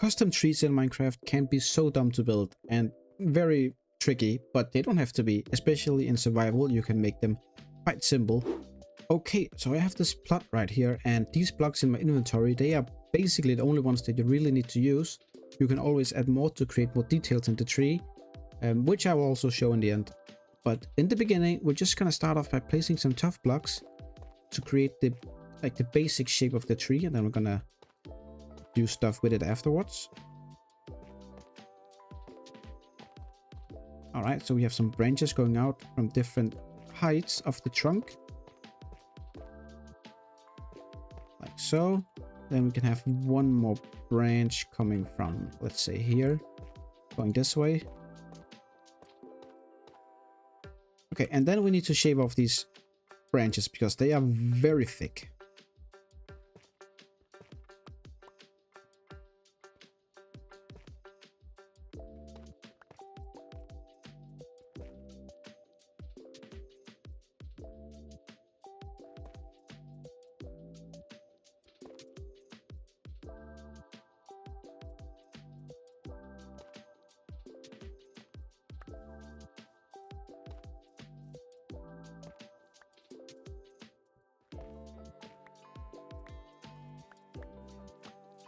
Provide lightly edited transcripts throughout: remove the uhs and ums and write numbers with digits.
Custom trees in Minecraft can be so dumb to build and very tricky, but they don't have to be. Especially in survival, you can make them quite simple. Okay, so I have this plot right here, and these blocks in my inventory, they are basically the only ones that you really need to use. You can always add more to create more details in the tree, which I will also show in the end. But in the beginning, we're just gonna start off by placing some tough blocks to create the basic shape of the tree, and then we're gonna do stuff with it afterwards. All right, so we have some branches going out from different heights of the trunk, like so. Then we can have one more branch coming from, let's say, here, going this way. Okay, and then we need to shave off these branches because they are very thick.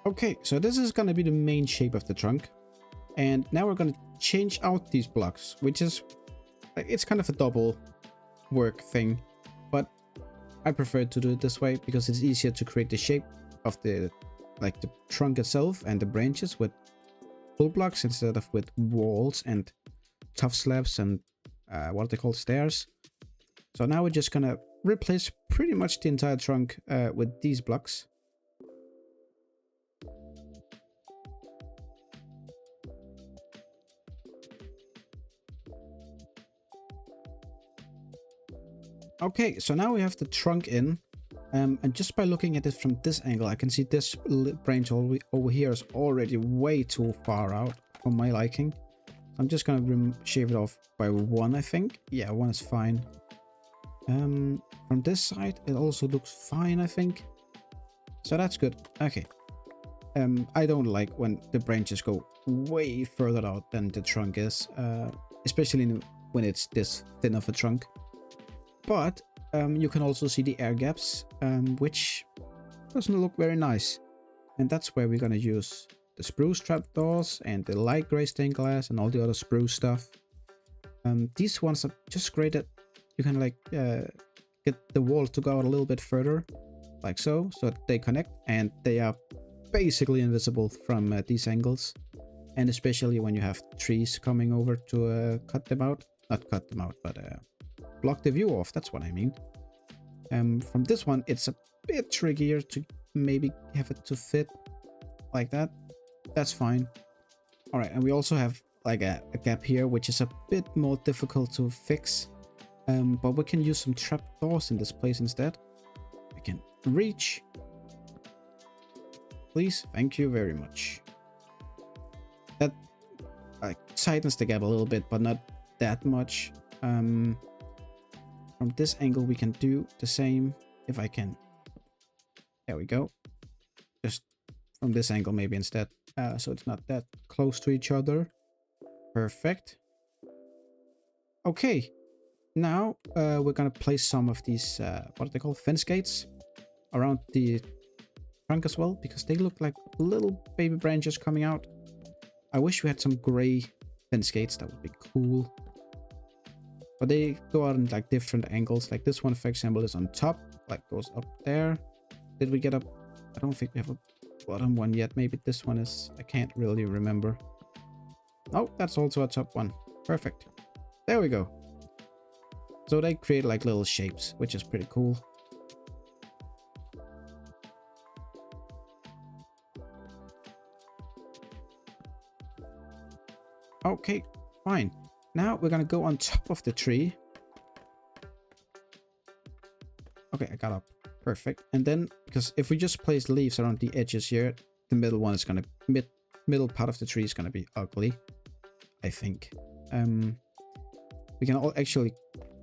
Okay, so this is going to be the main shape of the trunk. And now we're going to change out these blocks, which is, it's kind of a double work thing. But I prefer to do it this way because it's easier to create the shape of the, the trunk itself and the branches with full blocks instead of with walls and tough slabs and what are they called, stairs. So now we're just going to replace pretty much the entire trunk with these blocks. Okay, so now we have the trunk in, and just by looking at it from this angle, I can see this branch over here is already way too far out for my liking. I'm just gonna shave it off by one, I think. Yeah, one is fine. From this side, it also looks fine, I think. So that's good. Okay. I don't like when the branches go way further out than the trunk is, especially when it's this thin of a trunk. But you can also see the air gaps, which doesn't look very nice. And that's where we're gonna use the spruce trapdoors and the light gray stained glass and all the other spruce stuff. These ones are just great at, you can get the walls to go out a little bit further, like so that they connect, and they are basically invisible from these angles. And especially when you have trees coming over to cut them out, not cut them out, but block the view off, that's what I mean. From this one, it's a bit trickier to maybe have it to fit like that. That's fine. All right, and we also have like a gap here, which is a bit more difficult to fix. But we can use some trapdoors in this place instead. We can reach. Please, thank you very much. That tightens the gap a little bit, but not that much. From this angle, we can do the same. If I can, there we go. Just from this angle, maybe instead, so it's not that close to each other. Perfect. Okay, now we're gonna place some of these what are they called, fence gates around the trunk as well, because they look like little baby branches coming out. I wish we had some gray fence gates. That would be cool. But they go out in like different angles. Like this one, for example, is on top, like goes up there. Did we get up? I don't think we have a bottom one yet. Maybe this one is, I can't really remember. Oh, that's also a top one. Perfect. There we go. So they create like little shapes, which is pretty cool. Okay, fine. Now we're gonna go on top of the tree. Okay, I got up. Perfect. And then, because if we just place leaves around the edges here, the middle one is gonna, middle part of the tree is gonna be ugly, I think. We can all actually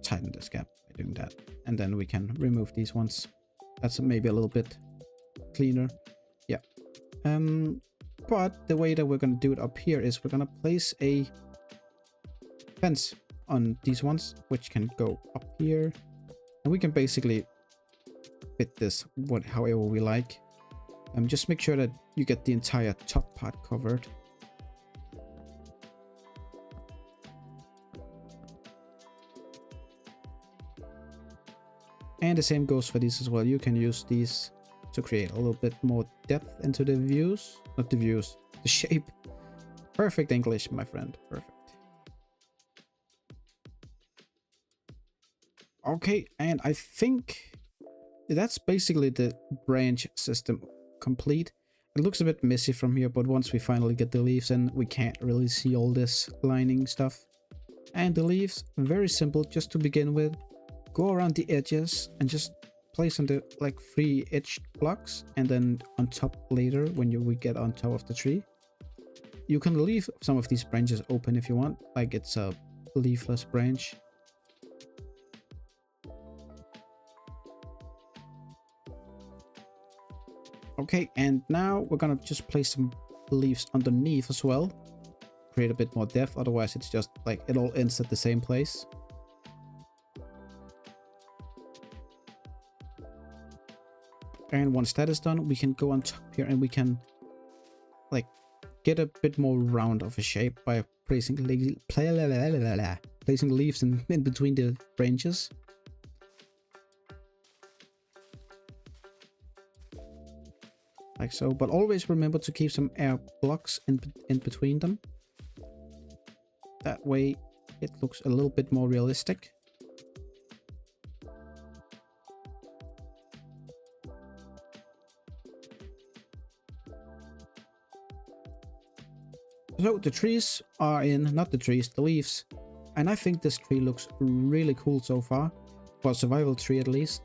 tighten this gap by doing that. And then we can remove these ones. That's maybe a little bit cleaner. Yeah. But the way that we're going to do it up here is we're going to place a fence on these ones, which can go up here. And we can basically fit this however we like. Just make sure that you get the entire top part covered. And the same goes for these as well. You can use these to create a little bit more depth into the views. Not the views, the shape. Perfect English, my friend. Perfect. Okay, and I think that's basically the branch system complete. It looks a bit messy from here, but once we finally get the leaves in, we can't really see all this lining stuff. And the leaves, very simple, just to begin with. Go around the edges and just place on the like 3 edged blocks, and then on top later when we get on top of the tree. You can leave some of these branches open if you want, like it's a leafless branch. Okay, and now we're gonna just place some leaves underneath as well. Create a bit more depth, otherwise it's just like it all ends at the same place. And once that is done, we can go on top here and we can like get a bit more round of a shape by placing leaves in between the branches. Like so, but always remember to keep some air blocks in between them. That way it looks a little bit more realistic. So the trees are in, not the trees, the leaves. And I think this tree looks really cool so far. For a survival tree at least.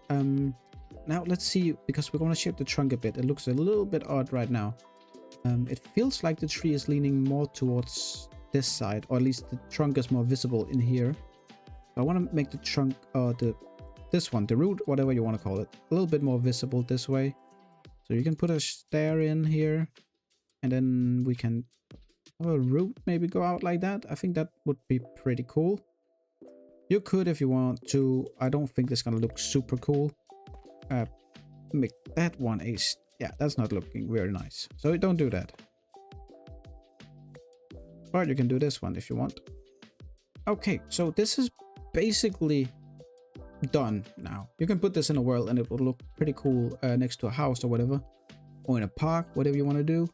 Now let's see, because we're going to shape the trunk a bit. It looks a little bit odd right now. It feels like the tree is leaning more towards this side, or at least the trunk is more visible in here. I want to make the trunk, this one, the root, whatever you want to call it, a little bit more visible this way. So you can put a stair in here, and then we can have a root maybe go out like that. I think that would be pretty cool. You could if you want to. I don't think this is gonna look super cool. Make that one a, yeah, that's not looking very nice, so don't do that. But you can do this one if you want. Okay, so this is basically done now. You can put this in a world and it will look pretty cool next to a house or whatever, or in a park, whatever you want to do.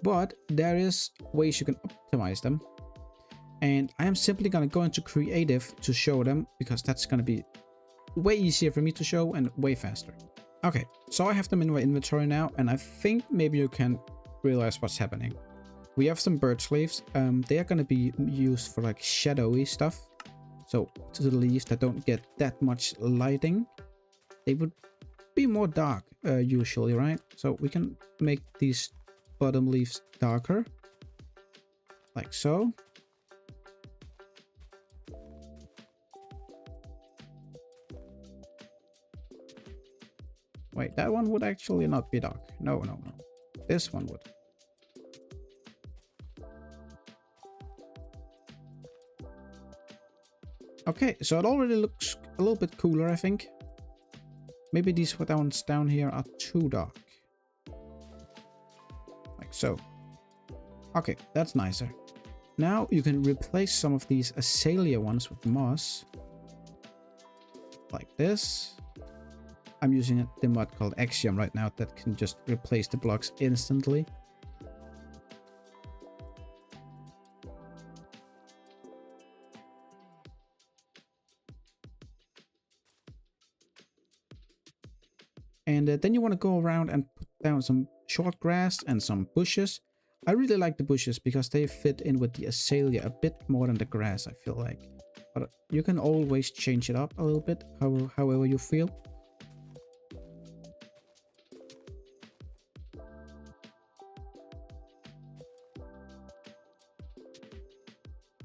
But there is ways you can optimize them, and I am simply going to go into creative to show them, because that's going to be way easier for me to show and way faster. Okay, so I have them in my inventory now, and I think maybe you can realize what's happening. We have some birch leaves. They are going to be used for like shadowy stuff. So to the leaves that don't get that much lighting, they would be more dark usually, right? So we can make these bottom leaves darker, like so. Wait, that one would actually not be dark. No. This one would. Okay, so it already looks a little bit cooler, I think. Maybe these ones down here are too dark. Like so. Okay, that's nicer. Now you can replace some of these azalea ones with moss. Like this. I'm using the mod called Axiom right now that can just replace the blocks instantly. And then you want to go around and put down some short grass and some bushes. I really like the bushes because they fit in with the azalea a bit more than the grass, I feel like. But you can always change it up a little bit, however you feel.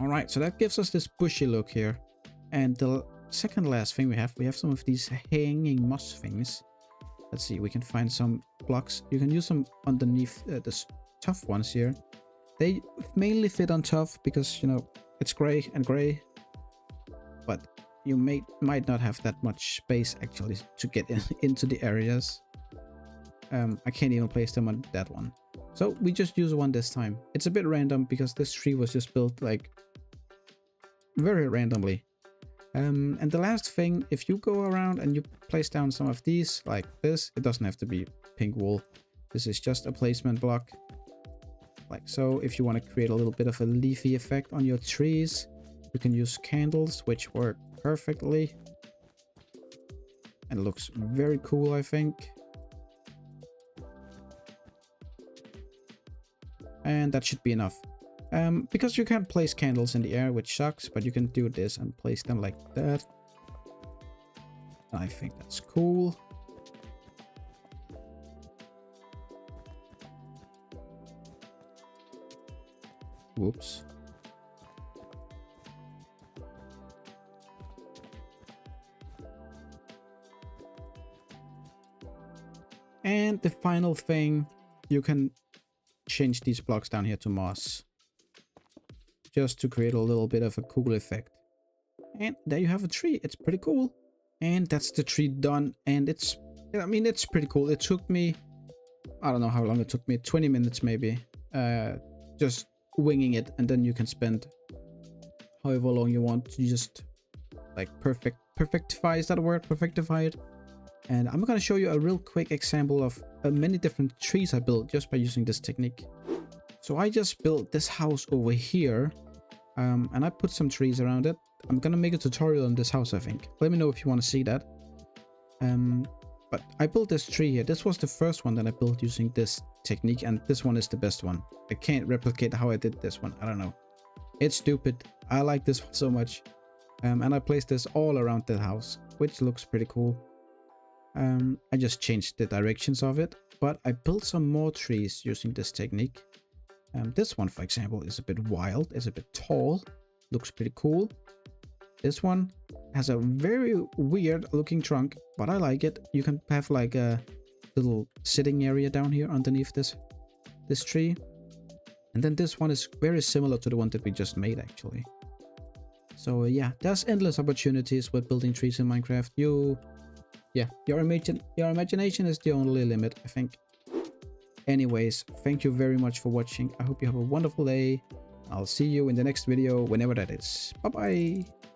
Alright, so that gives us this bushy look here. And the second last thing we have some of these hanging moss things. Let's see, we can find some blocks. You can use them underneath the tough ones here. They mainly fit on tough because, you know, it's gray and gray. But you might not have that much space actually to get into the areas. I can't even place them on that one. So we just use one this time. It's a bit random because this tree was just built like very randomly. And the last thing, if you go around and you place down some of these like this, it doesn't have to be pink wool. This is just a placement block. Like so, if you want to create a little bit of a leafy effect on your trees, you can use candles, which work perfectly. And it looks very cool, I think. And that should be enough. Because you can't place candles in the air, which sucks, but you can do this and place them like that. I think that's cool. Whoops. And the final thing, you can change these blocks down here to moss. Just to create a little bit of a cool effect. And there you have a tree. It's pretty cool. And that's the tree done. And it's, I mean, it's pretty cool. It took me, I don't know how long it took me, 20 minutes maybe. Just winging it. And then you can spend however long you want to just like perfectify, is that a word? Perfectify it. And I'm going to show you a real quick example of many different trees I built just by using this technique. So I just built this house over here, and I put some trees around it. I'm gonna make a tutorial on this house, I think. Let me know if you want to see that. But I built this tree here. This was the first one that I built using this technique, and this one is the best one. I can't replicate how I did this one. I don't know. It's stupid. I like this one so much. And I placed this all around the house, which looks pretty cool. I just changed the directions of it, but I built some more trees using this technique. This one, for example, is a bit wild, is a bit tall, looks pretty cool. This one has a very weird looking trunk, but I like it. You can have like a little sitting area down here underneath this tree. And then this one is very similar to the one that we just made actually. So yeah, there's endless opportunities with building trees in Minecraft. Your imagination is the only limit, I think. Anyways, thank you very much for watching. I hope you have a wonderful day. I'll see you in the next video, whenever that is. Bye bye.